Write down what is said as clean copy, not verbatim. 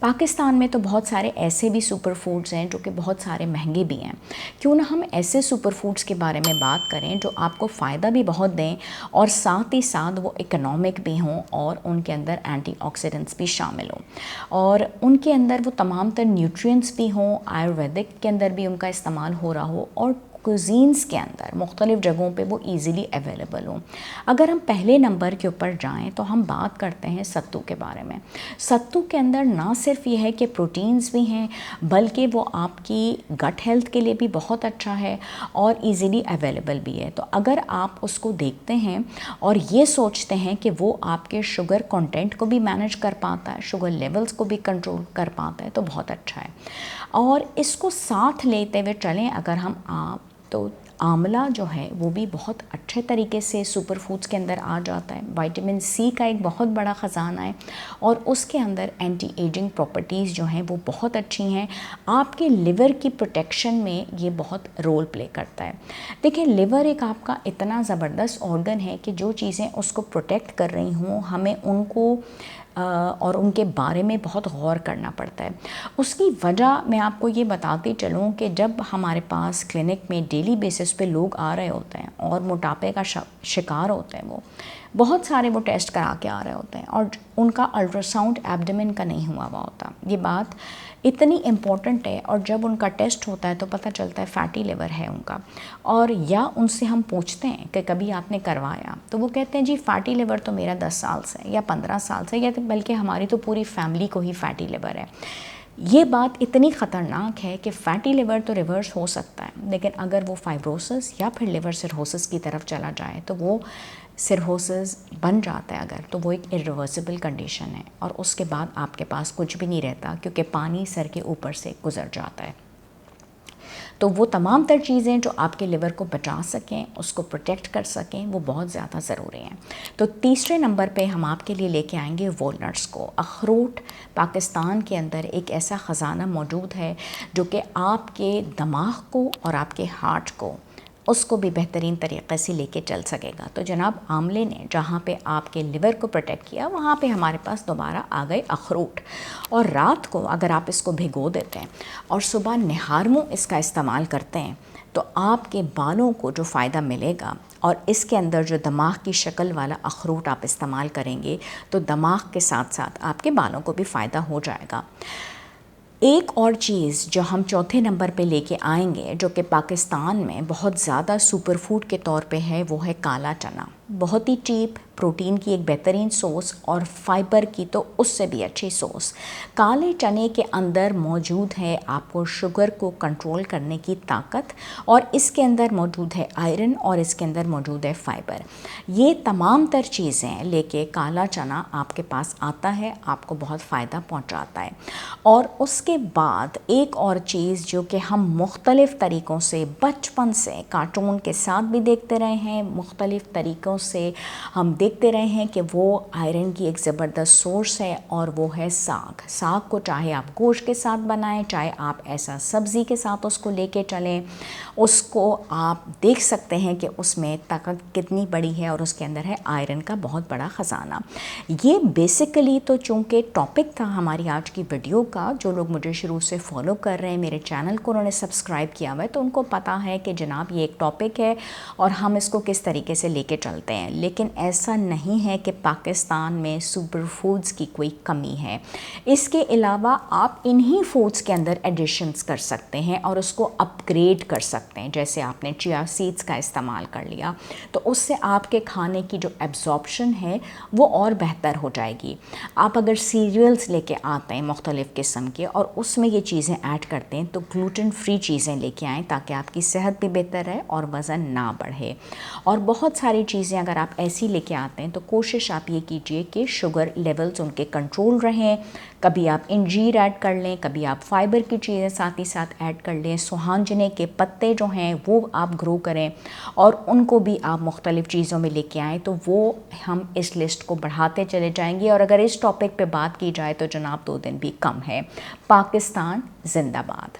पाकिस्तान में तो बहुत सारे ऐसे भी सुपर फूड्स हैं जो कि बहुत सारे महंगे भी हैं। क्यों ना हम ऐसे सुपर फूड्स के बारे में बात करें जो आपको फ़ायदा भी बहुत दें और साथ ही साथ वो इकोनॉमिक भी हों और उनके अंदर एंटीऑक्सीडेंट्स भी शामिल हों और उनके अंदर वो तमाम तर न्यूट्रिएंट्स भी हों, आयुर्वेदिक के अंदर भी उनका इस्तेमाल हो रहा हो और कुजीन्स के अंदर मुख्तलिफ़ जगहों पे वो इजीली अवेलेबल हो। अगर हम पहले नंबर के ऊपर जाएं तो हम बात करते हैं सत्तू के बारे में। सत्तू के अंदर ना सिर्फ ये है कि प्रोटीन्स भी हैं बल्कि वो आपकी गट हेल्थ के लिए भी बहुत अच्छा है और इजीली अवेलेबल भी है। तो अगर आप उसको देखते हैं और ये सोचते हैं कि वो आपके शुगर कंटेंट को भी मैनेज कर पाता है, शुगर लेवल्स को भी कंट्रोल कर पाता है, तो बहुत अच्छा है। और इसको साथ लेते हुए चलें अगर हम तो आंवला जो है वो भी बहुत अच्छे तरीके से सुपर फूड्स के अंदर आ जाता है। विटामिन सी का एक बहुत बड़ा ख़जाना है और उसके अंदर एंटी एजिंग प्रॉपर्टीज़ जो हैं वो बहुत अच्छी हैं। आपके लिवर की प्रोटेक्शन में ये बहुत रोल प्ले करता है। देखिए, लिवर एक आपका इतना ज़बरदस्त ऑर्गन है कि जो चीज़ें उसको प्रोटेक्ट कर रही हों हमें उनको और उनके बारे में बहुत गौर करना पड़ता है। उसकी वजह मैं आपको ये बताती चलूँ कि जब हमारे पास क्लिनिक में डेली बेसिस पे लोग आ रहे होते हैं और मोटापे का शिकार होते हैं, वो बहुत सारे वो टेस्ट करा के आ रहे होते हैं और उनका अल्ट्रासाउंड एब्डोमेन का नहीं हुआ होता। ये बात इतनी इम्पॉर्टेंट है और जब उनका टेस्ट होता है तो पता चलता है फैटी लिवर है उनका। और या उनसे हम पूछते हैं कि कभी आपने करवाया, तो वो कहते हैं जी फैटी लिवर तो मेरा 10 साल से या 15 साल से, या बल्कि हमारी तो पूरी फैमिली को ही फैटी लिवर है। ये बात इतनी ख़तरनाक है कि फ़ैटी लिवर तो रिवर्स हो सकता है, लेकिन अगर वो फाइब्रोसिस या फिर लिवर सिरहोसिस की तरफ चला जाए तो वो सिरहोसिस बन जाता है अगर, तो वो एक इरिवर्सिबल कंडीशन है और उसके बाद आपके पास कुछ भी नहीं रहता क्योंकि पानी सर के ऊपर से गुज़र जाता है। तो वो तमाम तर चीज़ें जो आपके लिवर को बचा सकें, उसको प्रोटेक्ट कर सकें, वो बहुत ज़्यादा ज़रूरी हैं। तो तीसरे नंबर पे हम आपके लिए लेके आएंगे वॉलनट्स को। अखरोट पाकिस्तान के अंदर एक ऐसा ख़जाना मौजूद है जो कि आपके दिमाग को और आपके हार्ट को उसको भी बेहतरीन तरीक़े से लेके चल सकेगा। तो जनाब, आंवले ने जहाँ पे आपके लिवर को प्रोटेक्ट किया, वहाँ पे हमारे पास दोबारा आ गए अखरोट। और रात को अगर आप इसको भिगो देते हैं और सुबह निहार मुँह इसका इस्तेमाल करते हैं तो आपके बालों को जो फ़ायदा मिलेगा, और इसके अंदर जो दिमाग की शक्ल वाला अखरोट आप इस्तेमाल करेंगे तो दिमाग के साथ साथ आपके बालों को भी फ़ायदा हो जाएगा। एक और चीज़ जो हम चौथे नंबर पे लेके आएंगे जो कि पाकिस्तान में बहुत ज़्यादा सुपर फूड के तौर पे है, वो है काला चना। बहुत ही चीप, प्रोटीन की एक बेहतरीन सोर्स और फाइबर की तो उससे भी अच्छी सोर्स। काले चने के अंदर मौजूद है आपको शुगर को कंट्रोल करने की ताकत, और इसके अंदर मौजूद है आयरन और इसके अंदर मौजूद है फाइबर। ये तमाम तर चीज़ें लेके काला चना आपके पास आता है, आपको बहुत फ़ायदा पहुंचाता है। और उसके बाद एक और चीज़ जो कि हम मुख्तलिफ़ तरीक़ों से बचपन से कार्टून के साथ भी देखते रहे हैं, मुख्तलिफ़ तरीक़ों से हम देखते रहे हैं कि वो आयरन की एक ज़बरदस्त सोर्स है, और वो है साग। साग को चाहे आप गोश्त के साथ बनाएं, चाहे आप ऐसा सब्ज़ी के साथ उसको लेके चलें, उसको आप देख सकते हैं कि उसमें ताकत कितनी बड़ी है और उसके अंदर है आयरन का बहुत बड़ा ख़जाना। ये बेसिकली तो चूँकि टॉपिक था हमारी आज की वीडियो का, जो लोग मुझे शुरू से फॉलो कर रहे हैं, मेरे चैनल को उन्होंने सब्सक्राइब किया हुआ है, तो उनको पता है कि जनाब ये एक टॉपिक है और हम इसको किस तरीके से लेके चलते हैं। लेकिन ऐसा नहीं है कि पाकिस्तान में सुपर फूड्स की कोई कमी है। इसके अलावा आप इन्हीं फूड्स के अंदर एडिशंस कर सकते हैं और उसको अपग्रेड कर सकते हैं। जैसे आपने चिया सीड्स का इस्तेमाल कर लिया तो उससे आपके खाने की जो एब्जॉर्प्शन है वो और बेहतर हो जाएगी। आप अगर सीरियल्स लेके आते हैं मुख्तलिफ़ किस्म के और उसमें ये चीज़ें ऐड करते हैं तो ग्लूटेन फ्री चीज़ें लेके आएँ ताकि आपकी सेहत भी बेहतर रहे और वज़न ना बढ़े। और बहुत सारी चीज़ें अगर आप ऐसी लेके आते हैं तो कोशिश आप ये कीजिए कि शुगर लेवल्स उनके कंट्रोल रहें। कभी आप इंजीर ऐड कर लें, कभी आप फाइबर की चीज़ें साथ ही साथ ऐड कर लें, सुहांजने के पत्ते जो हैं वो आप ग्रो करें और उनको भी आप मुख्तलिफ़ चीज़ों में लेके आएँ, तो वो हम इस लिस्ट को बढ़ाते चले जाएंगे। और अगर इस टॉपिक पे बात की जाए तो जनाब 2 दिन भी कम है। पाकिस्तान जिंदाबाद।